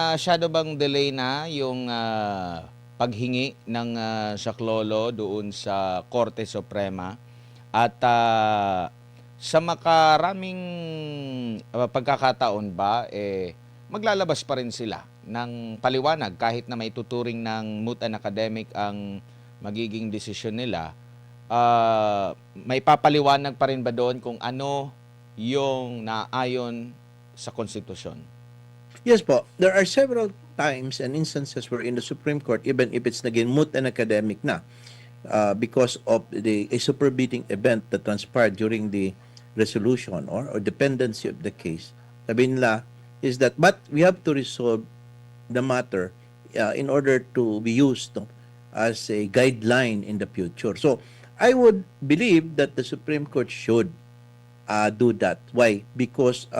Masyado bang delay na yung paghingi ng saklolo doon sa Korte Suprema at sa makaraming pagkakataon ba maglalabas pa rin sila ng paliwanag kahit na may tuturing ng moot and academic ang magiging desisyon nila. May papaliwanag pa rin ba doon kung ano yung naayon sa konstitusyon? Yes po, there are several times and instances where in the Supreme Court, even if it's naging moot and academic na, because of a superseding event that transpired during the resolution or dependency of the case, sabi nila is that but we have to resolve the matter in order to be used as a guideline in the future. So I would believe that the Supreme Court should do that. Why? Because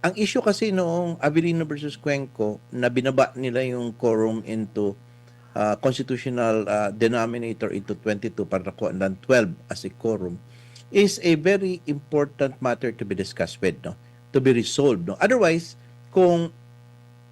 ang issue kasi noong Avelino versus Cuenco na binaba nila yung quorum into constitutional denominator into 22 para nakuha ng 12 as a quorum is a very important matter to be discussed with, no? To be resolved. No? Otherwise, kung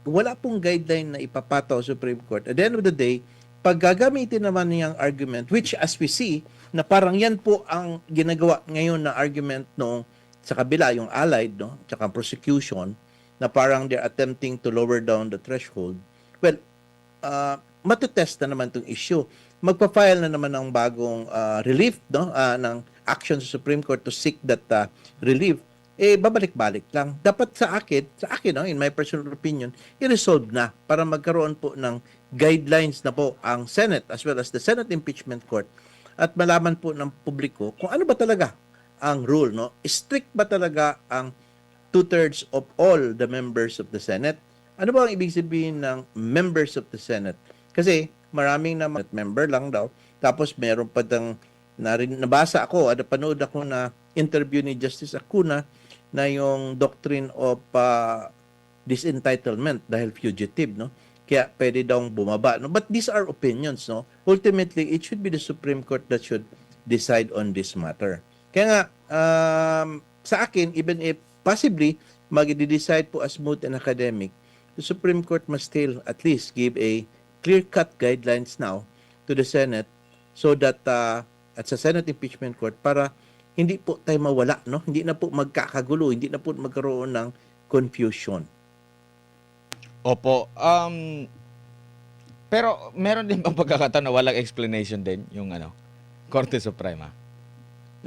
wala pong guideline na ipapataw sa Supreme Court, at the end of the day, pag gagamitin naman niyang argument, which as we see, na parang yan po ang ginagawa ngayon na argument noong sa kabila, yung allied, no, tsaka prosecution, na parang they're attempting to lower down the threshold, well, matutest na naman itong issue. Magpa-file na naman ng bagong relief, no, ng action sa Supreme Court to seek that relief. Babalik-balik lang. Dapat sa akin, no, in my personal opinion, i-resolve na para magkaroon po ng guidelines na po ang Senate as well as the Senate Impeachment Court at malaman po ng publiko kung ano ba talaga ang rule, no? Strict ba talaga ang 2/3 of all the members of the Senate? Ano ba ang ibig sabihin ng members of the Senate? Kasi maraming na member lang daw. Tapos meron pa dang nabasa ako, napanood ako na interview ni Justice Acuna na yung doctrine of disentitlement dahil fugitive, no? Kaya pwede daw bumaba, no? But these are opinions, no? Ultimately, it should be the Supreme Court that should decide on this matter. Kaya nga, sa akin, even if possibly mag-decide po as moot and academic, the Supreme Court must still at least give a clear-cut guidelines now to the Senate so that at sa Senate Impeachment Court para hindi po tayo mawala, no? Hindi na po magkakagulo, hindi na po magkaroon ng confusion. Opo. Pero meron din bang pagkakataon na walang explanation din yung Korte Suprema?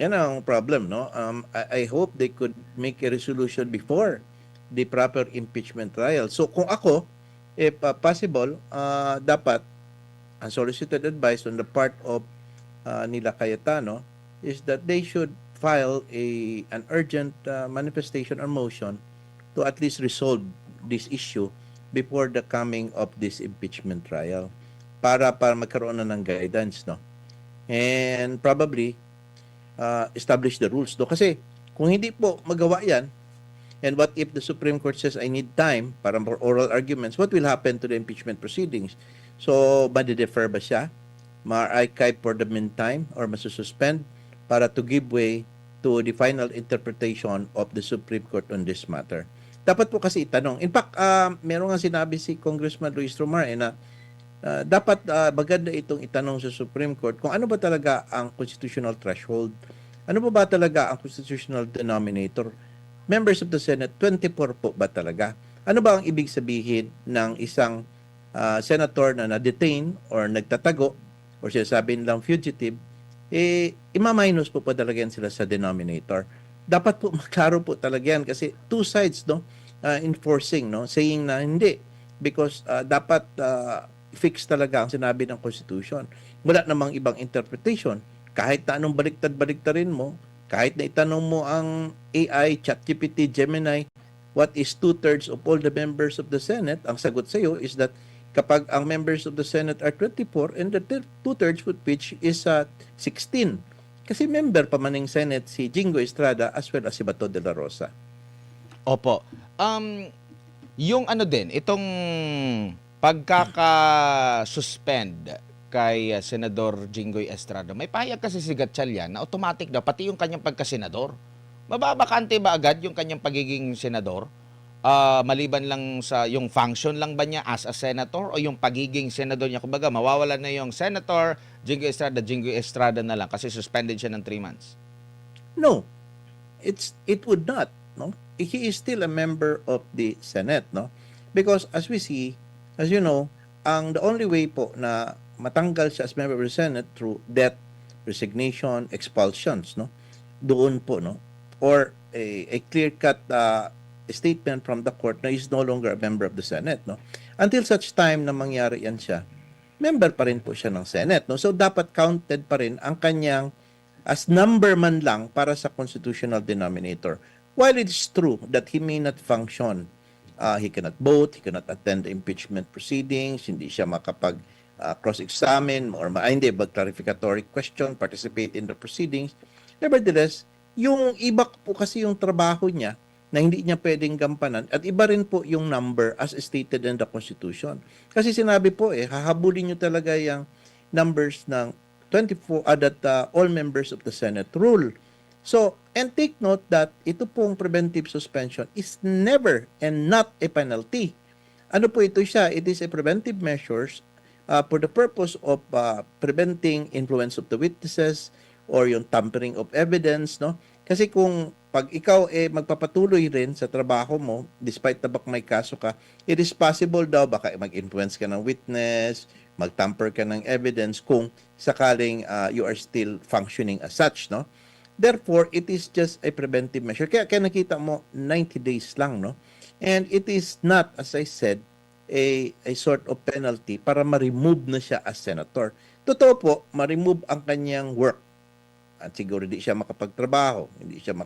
Yan ang problem, no? I hope they could make a resolution before the proper impeachment trial. So kung ako, if possible, dapat unsolicited advice on the part of nila Cayetano is that they should file an urgent manifestation or motion to at least resolve this issue before the coming of this impeachment trial para magkaroon na ng guidance, no? And probably establish the rules. Do kasi kung hindi po magawa yan, and what if the Supreme Court says I need time para for oral arguments, what will happen to the impeachment proceedings? So, madi-defer ba siya? Ma-archive for the meantime or masususpend para to give way to the final interpretation of the Supreme Court on this matter? Dapat po kasi itanong. In fact, meron nga sinabi si Congressman Luis Romar na dapat maganda itong itanong sa Supreme Court kung ano ba talaga ang constitutional threshold. Ano ba talaga ang constitutional denominator? Members of the Senate, 24 po ba talaga? Ano ba ang ibig sabihin ng isang senator na na-detain or nagtatago or sinasabi nilang fugitive? Ima-minus po talaga yan sila sa denominator. Dapat po maklaro po talaga yan kasi two sides, no, enforcing, no, saying na hindi because dapat fix talaga ang sinabi ng Constitution. Wala namang ibang interpretation. Kahit na anong baliktad-baliktarin mo, kahit na itanong mo ang AI, ChatGPT, Gemini, what is 2/3 of all the members of the Senate, ang sagot sa iyo is that kapag ang members of the Senate are 24 and the 2/3 which is 16. Kasi member pa man ng Senate si Jingo Estrada as well as si Bato de la Rosa. Opo. Yung din, itong pagkaka-suspend kay Senador Jinggoy Estrada, may pahayag kasi si Gatchalian na automatic daw, pati yung kanyang pagkasenador. Mababakante ba agad yung kanyang pagiging senador? maliban lang sa yung function lang ba niya as a senator o yung pagiging senador niya? Kumbaga, mawawala na yung senator, Jingo Estrada na lang kasi suspended siya ng 3 months. No, it would not, no. He is still a member of the Senate, no, because as we see, as you know, the only way po na matanggal siya as member of the Senate through death, resignation, expulsions, no, doon po, no, or a clear-cut statement from the court na he's no longer a member of the Senate, no, until such time na mangyari yan siya, member pa rin po siya ng Senate, no, so dapat counted pa rin ang kanyang as number man lang para sa constitutional denominator. While it is true that he may not function, he cannot vote, he cannot attend the impeachment proceedings, hindi siya makapag cross-examine or hindi, mag-clarificatory question, participate in the proceedings. Nevertheless, yung iba po kasi yung trabaho niya na hindi niya pwedeng gampanan at iba rin po yung number as stated in the Constitution. Kasi sinabi po hahabulin niyo talaga yung numbers ng 24 that all members of the Senate rule. So, and take note that ito pong preventive suspension is never and not a penalty. Ano po ito siya? It is a preventive measures for the purpose of preventing influence of the witnesses or yung tampering of evidence, no? Kasi kung pag ikaw magpapatuloy rin sa trabaho mo, despite na may kaso ka, it is possible daw baka mag-influence ka ng witness, mag-tamper ka ng evidence kung sakaling you are still functioning as such, no? Therefore, it is just a preventive measure. Kaya nakita mo, 90 days lang, no? And it is not, as I said, a sort of penalty para ma-remove na siya as senator. Totoo po, ma-remove ang kanyang work. At siguro hindi siya makapagtrabaho, hindi siya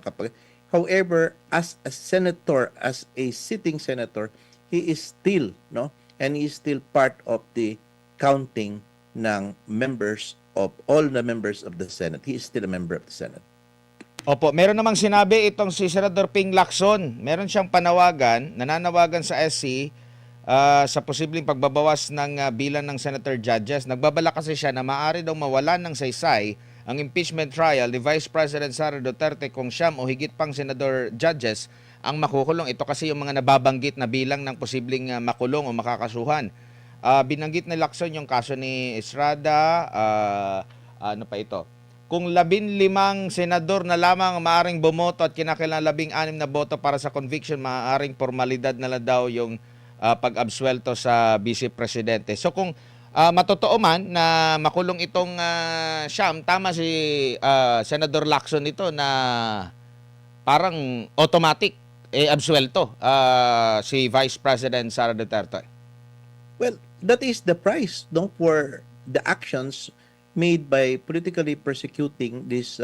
However, as a senator, as a sitting senator, he is still, no? And he is still part of the counting ng members of all the members of the Senate. He is still a member of the Senate. Opo, meron namang sinabi itong si Senador Ping Lacson. Meron siyang nananawagan sa SC sa posibleng pagbabawas ng bilang ng senator judges. Nagbabala kasi siya na maaari daw mawalan ng saysay ang impeachment trial ni Vice President Sara Duterte kung siyam o higit pang senador judges ang makukulong. Ito kasi yung mga nababanggit na bilang ng posibleng makulong o makakasuhan. Binanggit ni Lacson yung kaso ni Estrada, ano pa ito? Kung 15 senador na lamang maaring bumoto at kinakailangan 16 na boto para sa conviction, maaring formalidad na lang daw yung pag-absuelto sa Vice Presidente. So kung matotoo man na makulong itong siyam, tama si Senador Lacson nito na parang automatic absuelto si Vice President Sara Duterte. Well, that is the price, no, for the actions made by politically persecuting this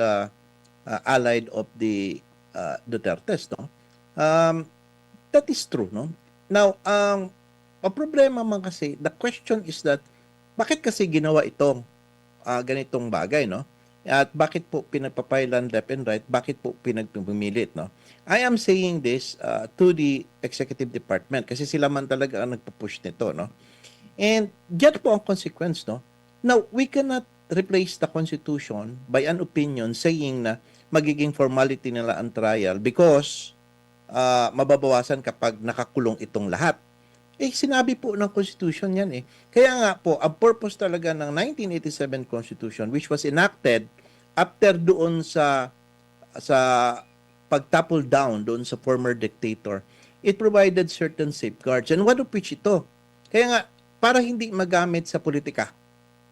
allied of the Dutertes, no? That is true, no? Now, ang problema man kasi, the question is that, bakit kasi ginawa itong ganitong bagay, no? At bakit po pinagpapailan left and right? Bakit po pinagpumilit, no? I am saying this to the executive department kasi sila man talaga ang nagpo-push nito, no? And yan po ang consequence, no? Now, we cannot replace the Constitution by an opinion saying na magiging formality nila ang trial because mababawasan kapag nakakulong itong lahat. Sinabi po ng Constitution yan eh. Kaya nga po, ang purpose talaga ng 1987 Constitution which was enacted after doon sa pag-topple down doon sa former dictator, it provided certain safeguards and one of which ito. Kaya nga, para hindi magamit sa politika,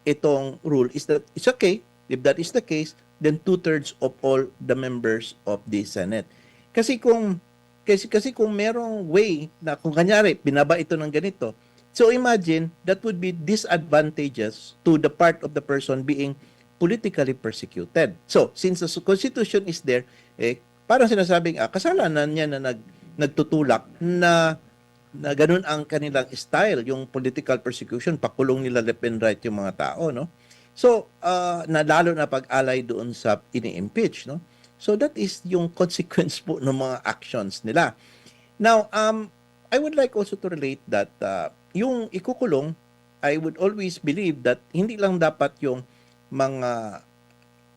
itong rule is that it's okay if that is the case, then 2/3 of all the members of the Senate. Kasi kung merong way na kung kanyari binaba ito ng ganito, so imagine that would be disadvantageous to the part of the person being politically persecuted. So since the Constitution is there, parang sinasabing kasalanan niya na nagtutulak na ganun ang kanilang style, yung political persecution, pakulong nila left and right yung mga tao, no? So, lalo na pag-alay doon sa ini-impeach, no? So, that is yung consequence po ng mga actions nila. Now, I would like also to relate that yung ikukulong, I would always believe that hindi lang dapat yung mga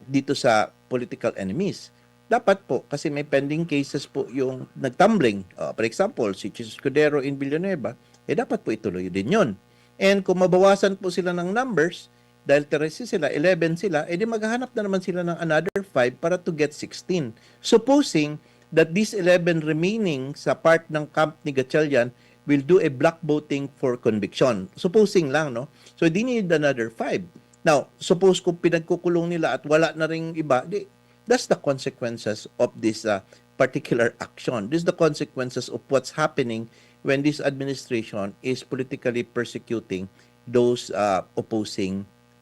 dito sa political enemies, dapat po, kasi may pending cases po yung nagtumbling. For example, si Chis Escudero in Villanueva, dapat po ituloy din yun. And kung mabawasan po sila ng numbers, dahil 13 sila, 11 sila, edi maghahanap na naman sila ng another 5 para to get 16. Supposing that these 11 remaining sa part ng camp ni Gatchalian will do a block voting for conviction. Supposing lang, no? So, they need another 5. Now, suppose kung pinagkukulong nila at wala na ring iba, that's the consequences of this particular action. This is the consequences of what's happening when this administration is politically persecuting those opposing